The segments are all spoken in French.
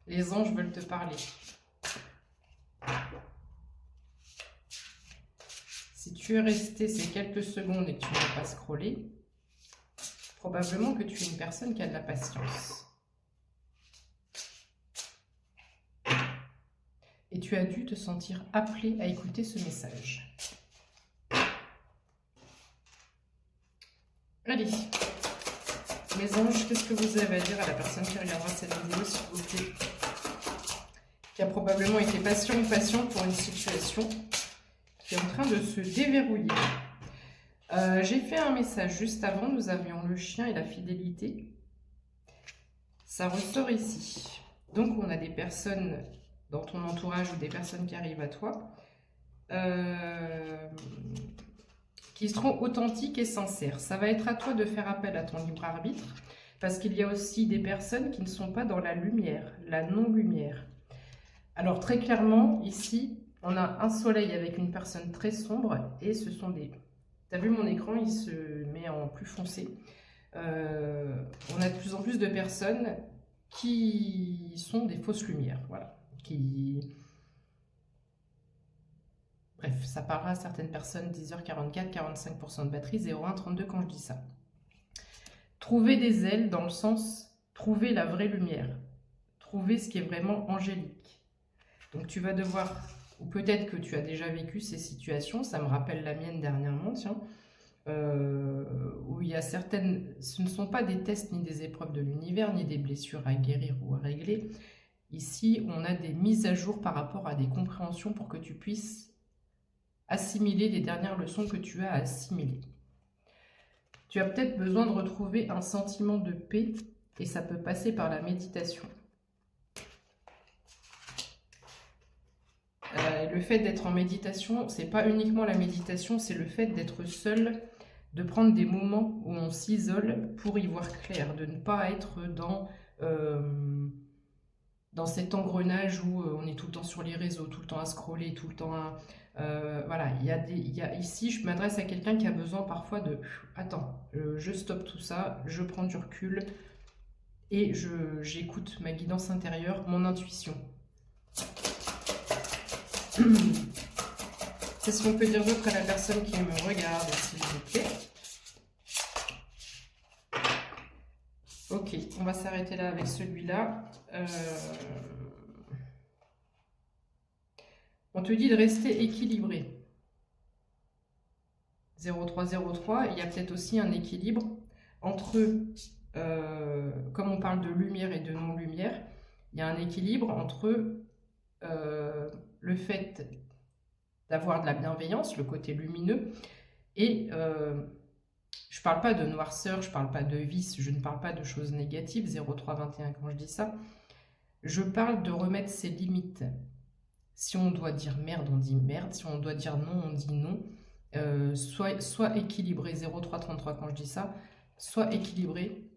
Les anges veulent te parler. Si tu es resté ces quelques secondes et que tu n'as pas scrollé, probablement que tu es une personne qui a de la patience. Et tu as dû te sentir appelé à écouter ce message. Allez, mes anges, qu'est-ce que vous avez à dire à la personne qui regardera cette vidéo, s'il vous plaît, qui a probablement été patient ou patient pour une situation qui est en train de se déverrouiller. J'ai fait un message juste avant, nous avions le chien et la fidélité. Ça ressort ici. Donc on a des personnes dans ton entourage ou des personnes qui arrivent à toi qui seront authentiques et sincères. Ça va être à toi de faire appel à ton libre arbitre parce qu'il y a aussi des personnes qui ne sont pas dans la lumière, la non-lumière. Alors très clairement, ici, on a un soleil avec une personne très sombre et ce sont des... Tu as vu mon écran, il se met en plus foncé. On a de plus en plus de personnes qui sont des fausses lumières, voilà. Bref, ça parlera à certaines personnes, 10h44, 45% de batterie, 0,1, 32 quand je dis ça. Trouver des ailes dans le sens, trouver la vraie lumière, trouver ce qui est vraiment angélique. Donc tu vas devoir, ou peut-être que tu as déjà vécu ces situations, ça me rappelle la mienne dernièrement, tiens, où il y a certaines, ce ne sont pas des tests ni des épreuves de l'univers, ni des blessures à guérir ou à régler. Ici, on a des mises à jour par rapport à des compréhensions pour que tu puisses assimiler les dernières leçons que tu as assimilées. Tu as peut-être besoin de retrouver un sentiment de paix et ça peut passer par la méditation. Le fait d'être en méditation, c'est pas uniquement la méditation, c'est le fait d'être seul, de prendre des moments où on s'isole pour y voir clair, de ne pas être dans cet engrenage où on est tout le temps sur les réseaux, tout le temps à scroller, tout le temps à... voilà, ici, je m'adresse à quelqu'un qui a besoin parfois de... Attends, je stoppe tout ça, je prends du recul et j'écoute ma guidance intérieure, mon intuition. Qu'est-ce qu'on peut dire d'autre à la personne qui me regarde, s'il vous plaît? Ok, on va s'arrêter là avec celui-là. On te dit de rester équilibré. 0303, il y a peut-être aussi un équilibre entre, comme on parle de lumière et de non-lumière, il y a un équilibre entre le fait d'avoir de la bienveillance, le côté lumineux, et je ne parle pas de noirceur, je ne parle pas de vice, je ne parle pas de choses négatives, 0321 quand je dis ça, je parle de remettre ses limites. Si on doit dire merde, on dit merde, si on doit dire non, on dit non. Soit équilibré, 0333 quand je dis ça, soit équilibré.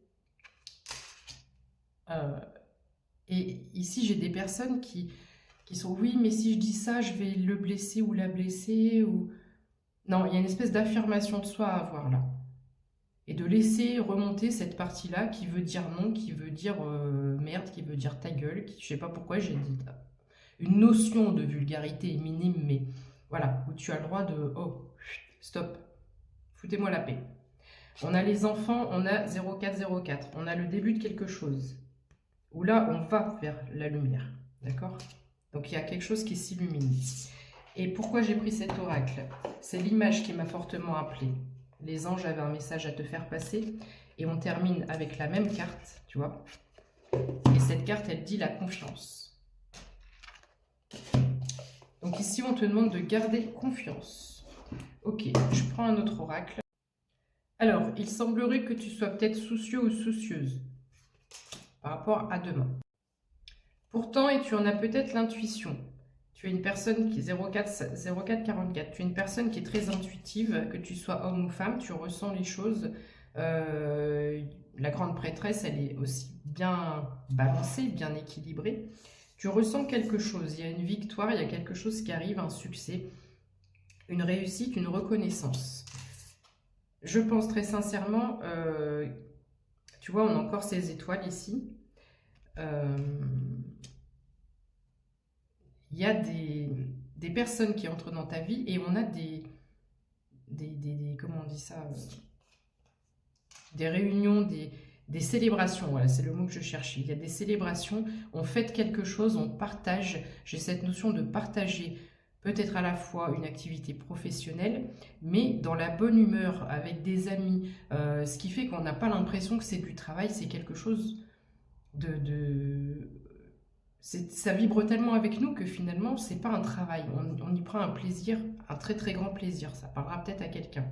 Et ici, j'ai des personnes qui sont, oui, mais si je dis ça, je vais le blesser ou la blesser. Ou... Non, il y a une espèce d'affirmation de soi à avoir là. Et de laisser remonter cette partie-là qui veut dire non, qui veut dire merde, qui veut dire ta gueule, qui, je sais pas pourquoi j'ai dit une notion de vulgarité minime, mais voilà, où tu as le droit de, oh, stop, foutez-moi la paix. On a les enfants, on a 0404, on a le début de quelque chose, où là, on va vers la lumière, d'accord? Donc, il y a quelque chose qui s'illumine. Et pourquoi j'ai pris cet oracle? C'est l'image qui m'a fortement appelée. Les anges avaient un message à te faire passer, et on termine avec la même carte, tu vois? Et cette carte, elle dit la confiance. Donc ici, on te demande de garder confiance. Ok, je prends un autre oracle. Alors, il semblerait que tu sois peut-être soucieux ou soucieuse par rapport à demain. Pourtant, et tu en as peut-être l'intuition. Tu es une personne qui est 0444. Tu es une personne qui est très intuitive, que tu sois homme ou femme, tu ressens les choses. La grande prêtresse, elle est aussi bien balancée, bien équilibrée. Tu ressens quelque chose, il y a une victoire, il y a quelque chose qui arrive, un succès, une réussite, une reconnaissance. Je pense très sincèrement, tu vois, on a encore ces étoiles ici. il y a des personnes qui entrent dans ta vie et on a comment on dit ça, des réunions, des célébrations, voilà, c'est le mot que je cherchais. Il y a des célébrations, on fête quelque chose, on partage. J'ai cette notion de partager peut-être à la fois une activité professionnelle, mais dans la bonne humeur, avec des amis, ce qui fait qu'on n'a pas l'impression que c'est du travail, c'est quelque chose ça vibre tellement avec nous que finalement, c'est pas un travail. On y prend un plaisir, un très très grand plaisir. Ça parlera peut-être à quelqu'un.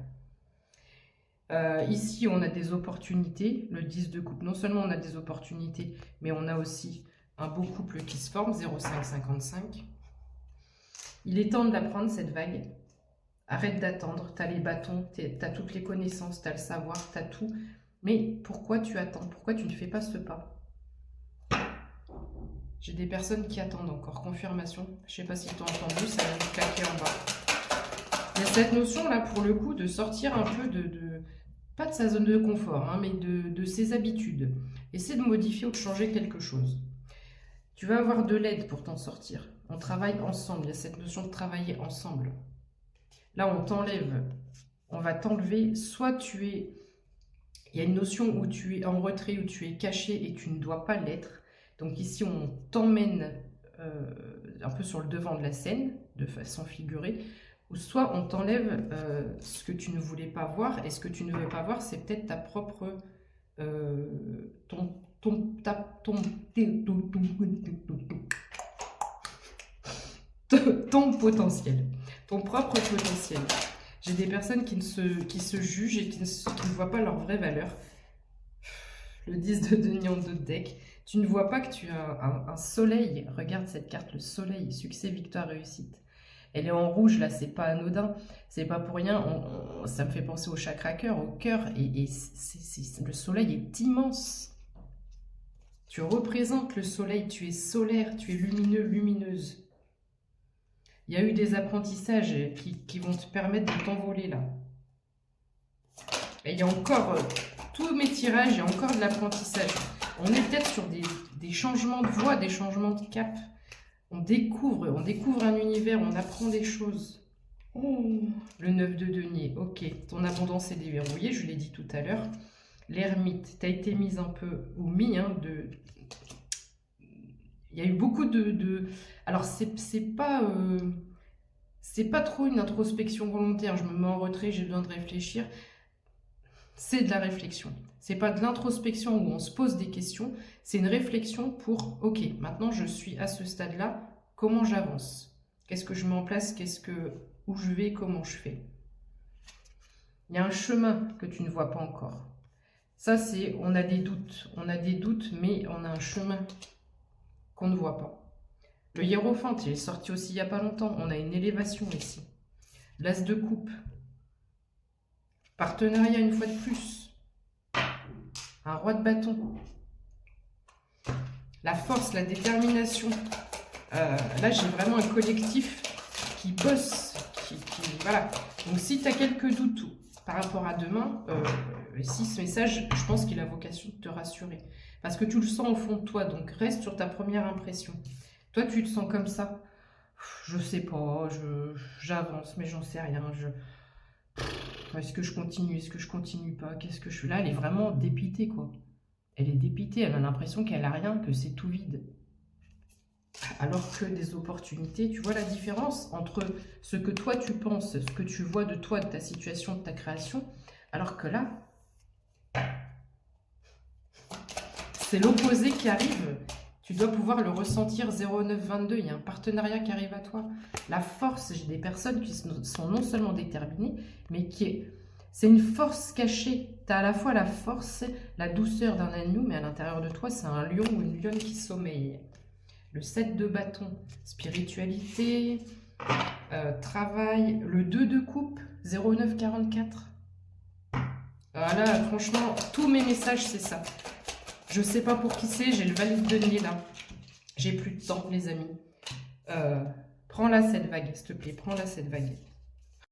Ici, on a des opportunités. Le 10 de coupe, non seulement on a des opportunités, mais on a aussi un beau couple qui se forme, 0,5-55. Il est temps d'apprendre cette vague. Arrête d'attendre. Tu as les bâtons, tu as toutes les connaissances, tu as le savoir, tu as tout. Mais pourquoi tu attends? Pourquoi tu ne fais pas ce pas? J'ai des personnes qui attendent encore confirmation. Je sais pas si tu as entendu, ça vient de claquer en bas. Il y a cette notion là pour le coup de sortir un peu pas de sa zone de confort, hein, mais de ses habitudes. Essaie de modifier ou de changer quelque chose. Tu vas avoir de l'aide pour t'en sortir. On travaille ensemble, il y a cette notion de travailler ensemble. Là on t'enlève, on va t'enlever, soit il y a une notion où tu es en retrait, où tu es caché et tu ne dois pas l'être. Donc ici, on t'emmène un peu sur le devant de la scène, de façon figurée, ou soit on t'enlève ce que tu ne voulais pas voir, et ce que tu ne veux pas voir, c'est peut-être ta propre... ton potentiel, ton propre potentiel. J'ai des personnes qui se jugent et qui ne voient pas leur vraie valeur. Le 10 de denier en dos de deck. Tu ne vois pas que tu as un soleil. Regarde cette carte, le soleil, succès, victoire, réussite. Elle est en rouge, là, c'est pas anodin. C'est pas pour rien. Ça me fait penser au chakra cœur, au cœur. Et le soleil est immense. Tu représentes le soleil, tu es solaire, tu es lumineux, lumineuse. Il y a eu des apprentissages qui vont te permettre de t'envoler, là. Et il y a encore... tous mes tirages, il y a encore de l'apprentissage. On est peut-être sur des changements de voie, des changements de cap. On découvre un univers, on apprend des choses. Oh, le 9 de denier, ok. Ton abondance est déverrouillée, je l'ai dit tout à l'heure. L'ermite, tu as été mise un peu, ou mis, hein, il y a eu beaucoup Alors, c'est pas trop une introspection volontaire. Je me mets en retrait, j'ai besoin de réfléchir. C'est de la réflexion. C'est pas de l'introspection où on se pose des questions, c'est une réflexion pour, ok, maintenant je suis à ce stade-là, comment j'avance? Qu'est-ce que je mets en place? Où je vais? Comment je fais? Il y a un chemin que tu ne vois pas encore. Ça, on a des doutes, mais on a un chemin qu'on ne voit pas. Le hiérophant, il est sorti aussi il n'y a pas longtemps, on a une élévation ici. L'as de coupe. Partenariat une fois de plus. Un roi de bâton. La force, la détermination. Là, j'ai vraiment un collectif qui bosse. Voilà. Donc, si tu as quelques doutes par rapport à demain, si ce message, je pense qu'il a vocation de te rassurer. Parce que tu le sens au fond de toi. Donc, reste sur ta première impression. Toi, tu te sens comme ça. Je sais pas, j'avance, mais j'en sais rien. Est-ce que je continue? Est-ce que je continue pas? Qu'est-ce que je fais là? Elle est vraiment dépitée, quoi. Elle est dépitée, elle a l'impression qu'elle a rien, que c'est tout vide. Alors que des opportunités, tu vois la différence entre ce que toi tu penses, ce que tu vois de toi, de ta situation, de ta création, alors que là, c'est l'opposé qui arrive. Tu dois pouvoir le ressentir 0922, il y a un partenariat qui arrive à toi. La force, j'ai des personnes qui sont non seulement déterminées, mais c'est une force cachée. Tu as à la fois la force, la douceur d'un agneau, mais à l'intérieur de toi, c'est un lion ou une lionne qui sommeille. Le 7 de bâton, spiritualité, travail. Le 2 de coupe, 0944. Voilà, franchement, tous mes messages, c'est ça. Je sais pas pour qui c'est, j'ai le valide denier là. J'ai plus de temps, les amis. Prends-la cette vague, s'il te plaît, prends-la cette vague.